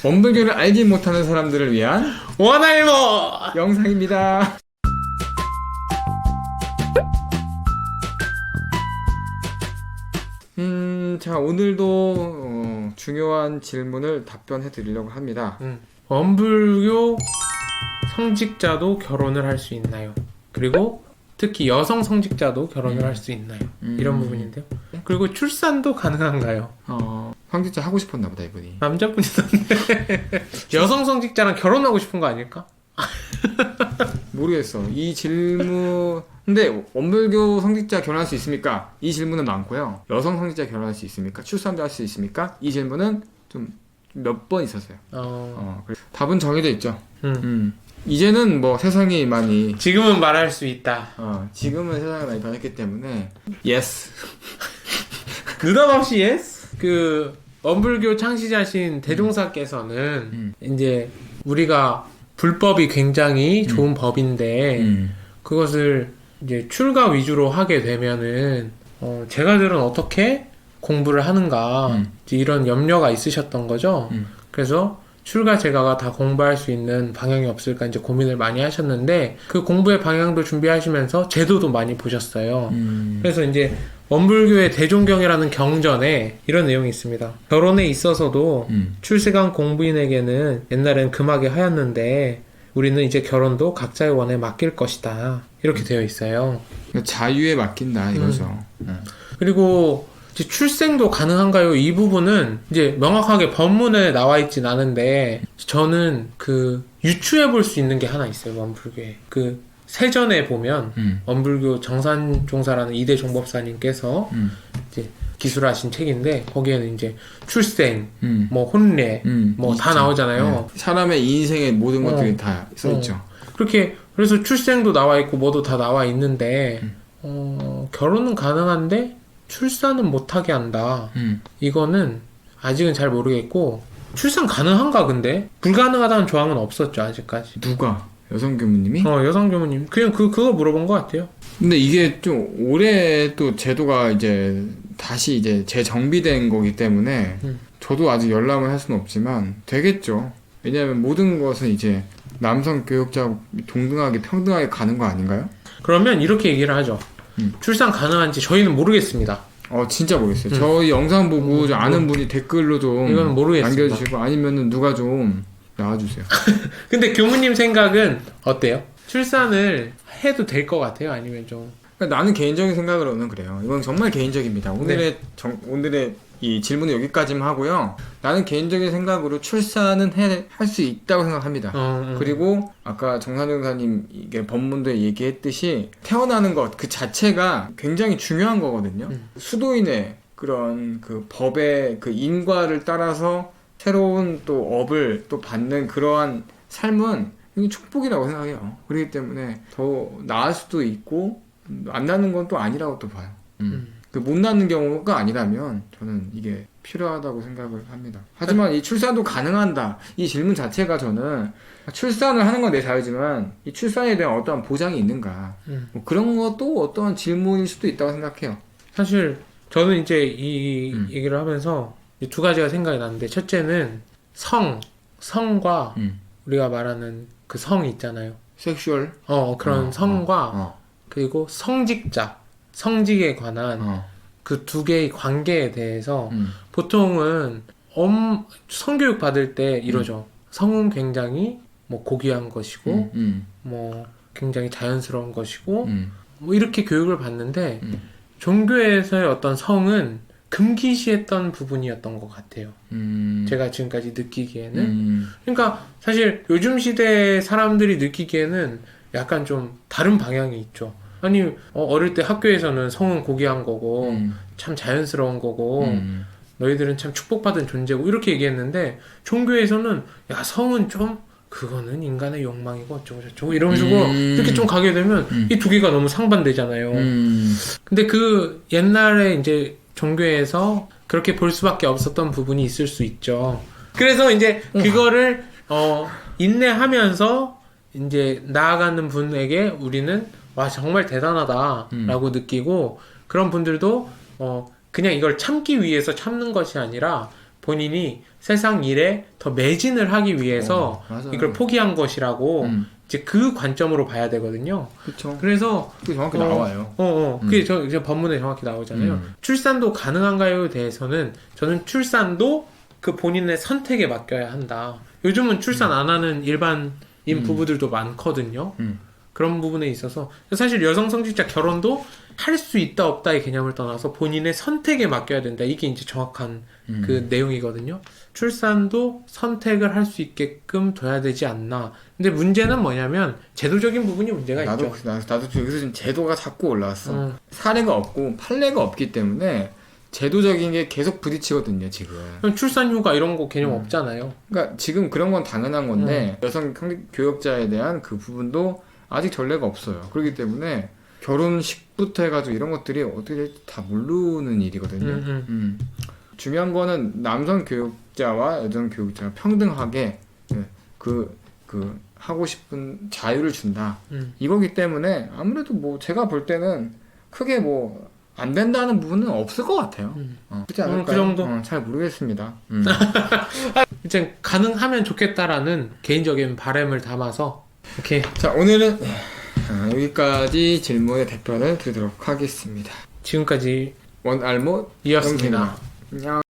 원불교를 알지 못하는 사람들을 위한 원할머 영상입니다. 자, 오늘도 중요한 질문을 답변해 드리려고 합니다. 원불교 성직자도 결혼을 할 수 있나요? 그리고 특히 여성 성직자도 결혼을 할 수 있나요? 이런 부분인데요. 그리고 출산도 가능한가요? 성직자 하고 싶었나 보다, 이분이. 남자분이던데 여성 성직자랑 결혼하고 싶은 거 아닐까? 모르겠어. 이 질문. 근데 원불교 성직자 결혼할 수 있습니까? 이 질문은 많고요. 여성 성직자 결혼할 수 있습니까? 출산도 할 수 있습니까? 이 질문은 좀 몇 번 있었어요. 답은 정해져 있죠. 이제는 뭐 세상이 많이 지금은 말할 수 있다. 지금은 세상이 많이 변했기 때문에 yes. 느닷없이 yes? 그 원불교 창시자신 대종사께서는 이제 우리가 불법이 굉장히 좋은 법인데 그것을 이제 출가 위주로 하게 되면은 제가들은 어떻게 공부를 하는가 이제 이런 염려가 있으셨던 거죠. 그래서 출가 제가가 다 공부할 수 있는 방향이 없을까 이제 고민을 많이 하셨는데 그 공부의 방향도 준비하시면서 제도도 많이 보셨어요. 그래서 이제 원불교의 대종경이라는 경전에 이런 내용이 있습니다. 결혼에 있어서도 출세간 공부인에게는 옛날엔 금하게 하였는데 우리는 이제 결혼도 각자의 원에 맡길 것이다. 이렇게 되어 있어요. 자유에 맡긴다 이거죠. 그리고 이제 출생도 가능한가요? 이 부분은 이제 명확하게 법문에 나와 있진 않은데 저는 그 유추해 볼 수 있는 게 하나 있어요. 원불교에. 그 세전에 보면 원불교 정산종사라는 이대 종법사님께서 이제 기술하신 책인데 거기에는 이제 출생, 뭐 혼례, 뭐 다 나오잖아요. 사람의 인생의 모든 것들이 다 써있죠. 그렇게 그래서 출생도 나와 있고 뭐도 다 나와 있는데 결혼은 가능한데 출산은 못하게 한다. 이거는 아직은 잘 모르겠고 출산 가능한가 근데? 불가능하다는 조항은 없었죠 아직까지. 누가? 여성 교무님이? 여성 교무님 그냥 그거 물어본 것 같아요. 근데 이게 좀 올해 또 제도가 이제 다시 이제 재정비된 거기 때문에 저도 아직 열람을 할 수는 없지만 되겠죠. 왜냐하면 모든 것은 이제 남성 교육자 동등하게 평등하게 가는 거 아닌가요? 그러면 이렇게 얘기를 하죠. 출산 가능한지 저희는 모르겠습니다. 진짜 모르겠어요. 저희 영상 보고 아는 분이 댓글로 좀 이건 모르겠습니다. 남겨주시고 아니면은 누가 좀 나와주세요. 근데 교무님 생각은 어때요? 출산을 해도 될 것 같아요? 아니면 좀 그러니까 나는 개인적인 생각으로는 그래요. 이건 정말 개인적입니다. 오늘의 오늘의 이 질문은 여기까지만 하고요. 나는 개인적인 생각으로 출산은 할 수 있다고 생각합니다. 그리고 아까 정산정사님 이게 법문도에 얘기했듯이 태어나는 것 그 자체가 굉장히 중요한 거거든요. 수도인의 그런 그 법의 그 인과를 따라서 새로운 또 업을 또 받는 그러한 삶은 굉장히 축복이라고 생각해요. 그렇기 때문에 더 나을 수도 있고 안 낳는 건 또 아니라고 또 봐요. 그 못 낳는 경우가 아니라면 저는 이게 필요하다고 생각을 합니다. 하지만 이 출산도 가능한다. 이 질문 자체가 저는 출산을 하는 건 내 자유지만 이 출산에 대한 어떠한 보장이 있는가. 뭐 그런 것도 어떠한 질문일 수도 있다고 생각해요. 사실 저는 이제 이 얘기를 하면서 두 가지가 생각이 나는데 첫째는 성과 우리가 말하는 그 성이 있잖아요. 섹슈얼? 그런 성과 그리고 성직에 관한 그 두 개의 관계에 대해서 보통은 성교육 받을 때 이러죠. 성은 굉장히 뭐 고귀한 것이고 뭐 굉장히 자연스러운 것이고 뭐 이렇게 교육을 받는데 종교에서의 어떤 성은 금기시했던 부분이었던 것 같아요. 제가 지금까지 느끼기에는. 그러니까 사실 요즘 시대 사람들이 느끼기에는 약간 좀 다른 방향이 있죠. 아니 어릴 때 학교에서는 성은 고귀한 거고 참 자연스러운 거고 너희들은 참 축복받은 존재고 이렇게 얘기했는데 종교에서는 야 성은 좀 그거는 인간의 욕망이고 어쩌고 저쩌고 이런 식으로 이렇게 좀 가게 되면 이 두 개가 너무 상반되잖아요. 근데 그 옛날에 이제 종교에서 그렇게 볼 수밖에 없었던 부분이 있을 수 있죠. 그래서 이제 그거를 인내하면서 이제 나아가는 분에게 우리는 와 정말 대단하다라고 느끼고 그런 분들도 그냥 이걸 참기 위해서 참는 것이 아니라 본인이 세상 일에 더 매진을 하기 위해서 이걸 포기한 것이라고 이제 그 관점으로 봐야 되거든요. 그렇죠. 그래서 그게 정확히 나와요. 그게 저 법문에 정확히 나오잖아요. 출산도 가능한가요에 대해서는 저는 출산도 그 본인의 선택에 맡겨야 한다. 요즘은 출산 안 하는 일반인 부부들도 많거든요. 그런 부분에 있어서 사실 여성 성직자 결혼도 할 수 있다 없다의 개념을 떠나서 본인의 선택에 맡겨야 된다. 이게 이제 정확한 그 내용이거든요. 출산도 선택을 할 수 있게끔 둬야 되지 않나. 근데 문제는 뭐냐면 제도적인 부분이 문제가 있죠. 나도 여기서 지금 제도가 자꾸 올라왔어. 사례가 없고 판례가 없기 때문에 제도적인 게 계속 부딪히거든요, 지금. 출산휴가 이런 거 개념 없잖아요. 그러니까 지금 그런 건 당연한 건데 여성 교역자에 대한 그 부분도 아직 전례가 없어요. 그렇기 때문에 결혼식부터 해가지고 이런 것들이 어떻게 될지 다 모르는 일이거든요. 중요한 거는 남성 교육자와 여성 교육자가 평등하게 그 하고 싶은 자유를 준다. 이거기 때문에 아무래도 뭐 제가 볼 때는 크게 뭐 안 된다는 부분은 없을 것 같아요. 그렇지 않을까요? 그 정도? 잘 모르겠습니다. 이제 가능하면 좋겠다라는 개인적인 바람을 담아서 오케이. 자, 오늘은 여기까지 질문의 답변을 드리도록 하겠습니다. 지금까지 원알못 이었습니다. 안녕.